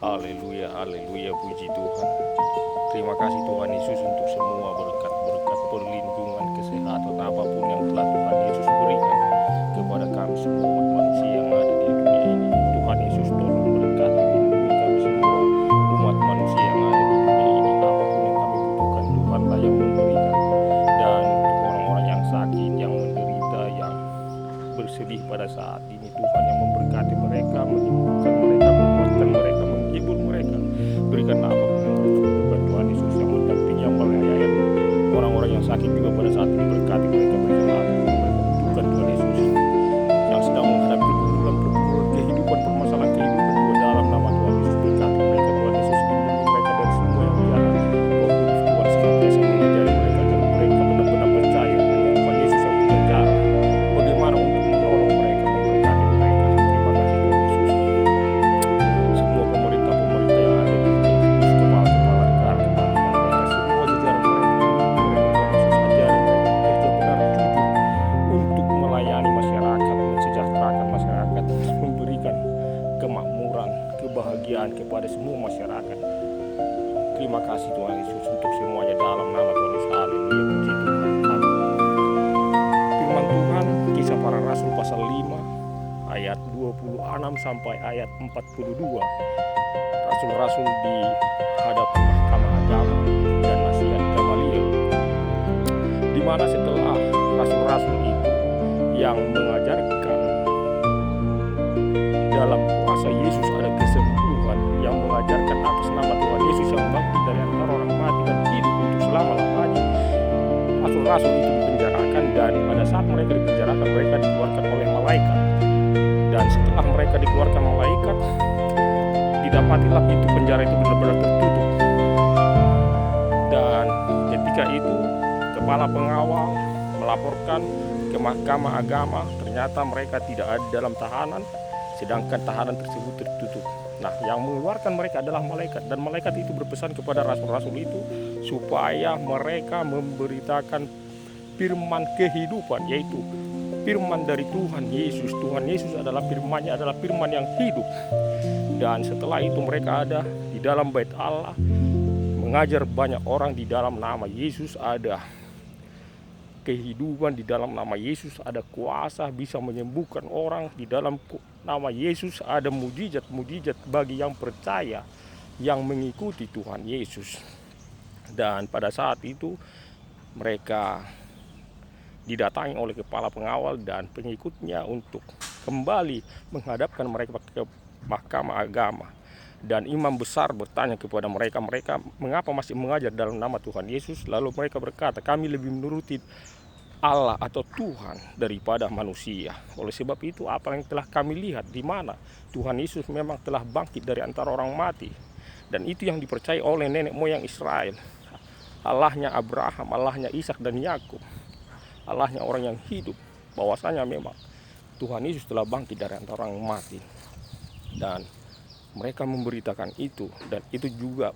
Haleluya, haleluya, puji Tuhan. Terima kasih Tuhan Yesus untuk semua berkat-berkat perlindungan, kesehatan apapun yang telah Tuhan Yesus berikan kepada kami semua umat manusia yang ada di dunia ini. Tuhan Yesus tolong berkati lindungi kami semua umat manusia yang ada di dunia ini. Apapun yang kami butuhkan, Tuhanlah yang memberikan. Dan untuk orang-orang yang sakit, yang menderita, yang bersedih pada saat ini, Tuhan yang memberkati mereka, menyembuhkan mereka, menguatkan mereka, menghibur mereka. Berikanlah apapun yang mereka butuhkan, Tuhan Yesus yang mendampingi, yang melayani orang-orang yang sakit juga pada saat ini. Berkati mereka, berikanlah apapun yang mereka butuhkan, Tuhan Yesus. Yang sedang menghadapi pergumulan kehidupan, permasalahan kehidupan juga dalam nama Tuhan Yesus. Berkati mereka, Tuhan Yesus. Lindungi mereka dari semua yang jahat. Roh Kudus Tuhan senantiasa mengajari mereka agar mereka benar-benar percaya hanya Tuhan Yesus yang punya cara bagaimana untuk menolong mereka, memberkati mereka. Terima kasih Tuhan Yesus. Semua pemerintah-pemerintah yang ada di dunia, khusus kepala-kepala negara, teman-teman mereka, semua jajaran mereka, Tuhan Yesus, ajari mereka bekerja benar jujur untuk melayani masyarakat, mensejahterakan masyarakat, memberikan kemakmuran, kebahagiaan kepada semua masyarakat. Terima kasih Tuhan Yesus untuk semuanya dalam nama Tuhan Yesus. Haleluya, puji Tuhan. Amin. Firman Tuhan, Kisah Para Rasul pasal 5 ayat 26 sampai ayat 42. Rasul-rasul di hadapan mahkamah agama dan nasihat Gamaliel, di mana setelah rasul-rasul itu yang mengajarkan dalam kuasa Yesus ada kesembuhan, yang mengajarkan atas nama Tuhan Yesus yang bangkit dari antara orang mati dan hidup untuk selama-lamanya. Rasul-rasul itu dipenjarakan, dan pada saat mereka dipenjarakan mereka dikeluarkan oleh malaikat. Dan setelah mereka dikeluarkan malaikat, didapatilah pintu penjara itu benar-benar tertutup. Dan ketika itu kepala pengawal melaporkan ke mahkamah agama, ternyata mereka tidak ada dalam tahanan, sedangkan tahanan tersebut tertutup. Nah, yang mengeluarkan mereka adalah malaikat, dan malaikat itu berpesan kepada rasul-rasul itu supaya mereka memberitakan firman kehidupan, yaitu firman dari Tuhan Yesus. Tuhan Yesus adalah firman-Nya, adalah firman yang hidup. Dan setelah itu mereka ada di dalam bait Allah, mengajar banyak orang di dalam nama Yesus. Ada kehidupan di dalam nama Yesus, ada kuasa bisa menyembuhkan orang di dalam nama Yesus, ada mujizat-mujizat bagi yang percaya, yang mengikuti Tuhan Yesus. Dan pada saat itu mereka didatangi oleh kepala pengawal dan pengikutnya untuk kembali menghadapkan mereka ke mahkamah agama. Dan imam besar bertanya kepada mereka, mengapa masih mengajar dalam nama Tuhan Yesus? Lalu mereka berkata, kami lebih menuruti Allah atau Tuhan daripada manusia. Oleh sebab itu, apa yang telah kami lihat, di mana Tuhan Yesus memang telah bangkit dari antara orang mati. Dan itu yang dipercaya oleh nenek moyang Israel. Allahnya Abraham, Allahnya Ishak dan Yakub, Allahnya orang yang hidup, bahwasanya memang Tuhan Yesus telah bangkit dari antara orang mati. Dan mereka memberitakan itu, dan itu juga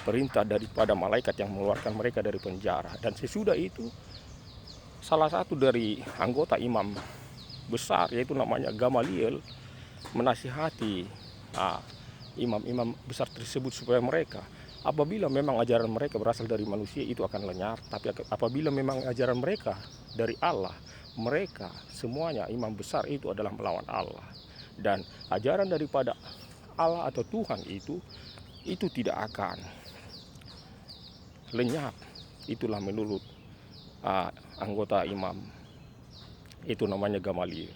perintah daripada malaikat yang mengeluarkan mereka dari penjara. Dan sesudah itu salah satu dari anggota imam besar, yaitu namanya Gamaliel, menasihati imam-imam besar tersebut supaya mereka, apabila memang ajaran mereka berasal dari manusia, itu akan lenyap. Tapi apabila memang ajaran mereka dari Allah, mereka semuanya imam besar itu adalah melawan Allah. Dan ajaran daripada Allah atau Tuhan itu tidak akan lenyap. Itulah menurut anggota imam itu, namanya Gamaliel.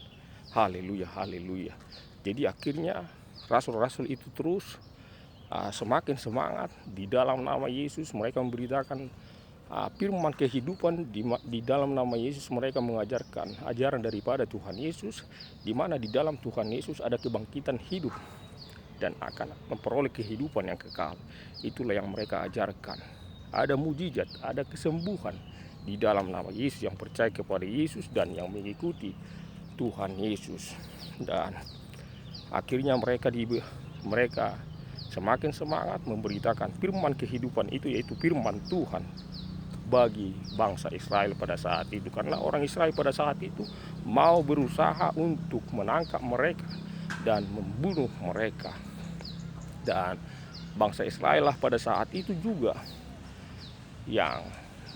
Haleluya, haleluya. Jadi akhirnya rasul-rasul itu terus semakin semangat di dalam nama Yesus. Mereka memberitakan firman kehidupan di dalam nama Yesus. Mereka mengajarkan ajaran daripada Tuhan Yesus, di mana di dalam Tuhan Yesus ada kebangkitan hidup dan akan memperoleh kehidupan yang kekal. Itulah yang mereka ajarkan. Ada mujizat, ada kesembuhan di dalam nama Yesus, yang percaya kepada Yesus dan yang mengikuti Tuhan Yesus. Dan akhirnya mereka semakin semangat memberitakan firman kehidupan itu, yaitu firman Tuhan bagi bangsa Israel pada saat itu. Karena orang Israel pada saat itu mau berusaha untuk menangkap mereka dan membunuh mereka. Dan bangsa Israel lah pada saat itu juga yang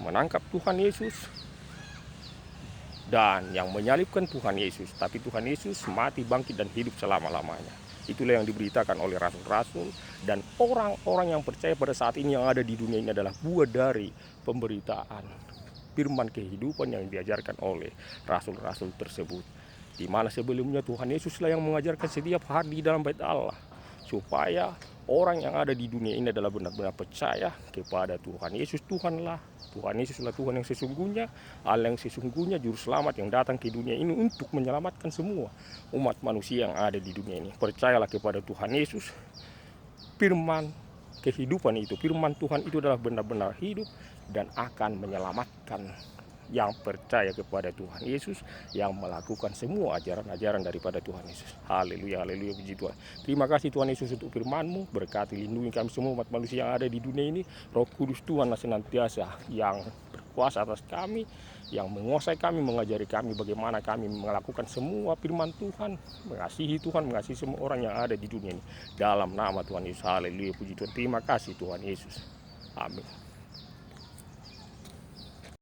menangkap Tuhan Yesus dan yang menyalibkan Tuhan Yesus. Tapi Tuhan Yesus mati, bangkit, dan hidup selama-lamanya. Itulah yang diberitakan oleh rasul-rasul dan orang-orang yang percaya pada saat ini yang ada di dunia ini adalah buah dari pemberitaan firman kehidupan yang diajarkan oleh rasul-rasul tersebut. Di mana sebelumnya Tuhan Yesuslah yang mengajarkan setiap hari di dalam bait Allah supaya orang yang ada di dunia ini adalah benar-benar percaya kepada Tuhan Yesus. Tuhan Yesuslah Tuhan yang sesungguhnya, Allah yang sesungguhnya, juru selamat yang datang ke dunia ini untuk menyelamatkan semua umat manusia yang ada di dunia ini. Percayalah kepada Tuhan Yesus. Firman kehidupan itu, firman Tuhan itu adalah benar-benar hidup dan akan menyelamatkan yang percaya kepada Tuhan Yesus, yang melakukan semua ajaran-ajaran daripada Tuhan Yesus. Haleluya, haleluya, puji Tuhan. Terima kasih Tuhan Yesus untuk firman-Mu. Berkati, lindungi kami semua umat manusia yang ada di dunia ini. Roh Kudus Tuhan senantiasa yang berkuasa atas kami, yang menguasai kami, mengajari kami bagaimana kami melakukan semua firman Tuhan, mengasihi Tuhan, mengasihi semua orang yang ada di dunia ini. Dalam nama Tuhan Yesus, haleluya, puji Tuhan. Terima kasih Tuhan Yesus. Amin.